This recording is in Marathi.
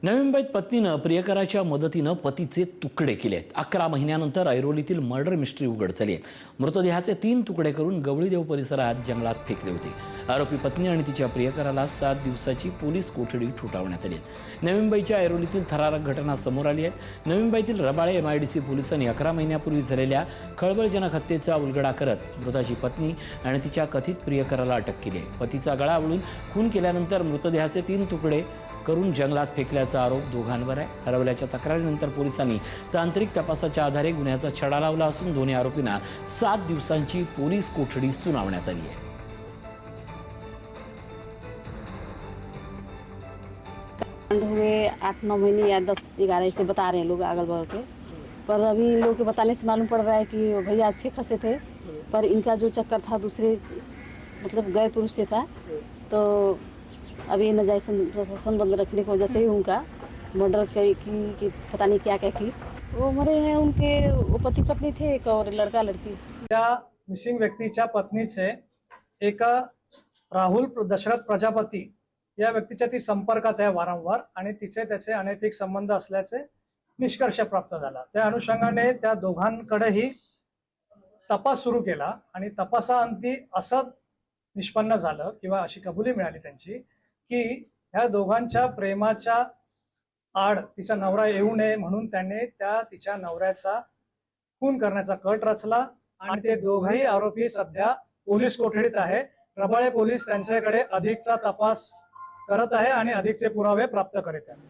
नवी मुंबईत पत्नीनं प्रियकराच्या मदतीनं पतीचे तुकडे केलेत। 11 महिन्यानंतर ऐरोलीतील मर्डर मिस्ट्री उघड झाली आहे। मृतदेहाचे 3 तुकडे करून गवळीदेव परिसरात जंगलात फेकले होते। आरोपी पत्नी आणि तिच्या प्रियकराला 7 दिवसाची पोलीस कोठडी ठोठावण्यात आली आहे। नवी मुंबईच्या ऐरोलीतील थरारक घटना समोर आली आहे। नवी मुंबईतील रबाळे MIDC पोलिसांनी 11 महिन्यापूर्वी झालेल्या खळबळजनक हत्येचा उलगडा करत मृताची पत्नी आणि तिच्या कथित प्रियकराला अटक केली आहे। पतीचा गळा आवळून खून केल्यानंतर मृतदेहाचे 3 तुकडे करून जंगलात फेकल्याचा आरोप दोघांवर आहे। हरवल्याच्या तक्रारीनंतर पोलिसांनी तांत्रिक तपासाच्या आधारे गुन्ह्याचा छडा लावला असून दोन्ही आरोपींना 7 दिवसांची पोलीस कोठडी सुनावण्यात आली आहे। हुए 8-9 महीने या 10-11 ऐसे बता रहे हैं लोग अगल बगल के, पर अभी इन लोगों के बताने से मालूम पड़ रहा है कि भैया अच्छे खासे थे, पर इनका जो चक्कर था दूसरे मतलब गए पुरुष से था। तो अभी नजायज संबंध रखने की वजह से ही उनका मर्डर की पता नहीं क्या क्या की। वो मरे हैं उनके, वो पति पत्नी थे एक और लड़का लड़की। त्या मिसिंग व्यक्तीच्या पत्नीचे एका राहुल दशरथ प्रजापती या व्यक्तीच्या ती संपर्कात आहे वारंवार आणि तिचे त्याचे अनैतिक संबंध असल्याचे निष्कर्ष प्राप्त झाला। त्या अनुषंगाने त्या दोघांकडेही तपास सुरू केला आणि तपासाअंती असं निष्पन्न झालं किंवा अशी कबुली मिळाली त्यांची की ह्या दोघांच्या प्रेमाच्या आड तिचा नवरा येऊ नये म्हणून त्याने तिच्या नवऱ्याचा खून करण्याचा कट रचला आणि ते दोघही आरोपी सध्या पोलीस कोठडीत आहे। रबाळे पोलीस त्यांच्याकडे अधिकचा तपास करत आहे आणि अधिकचे पुरावे प्राप्त करीत आहेत।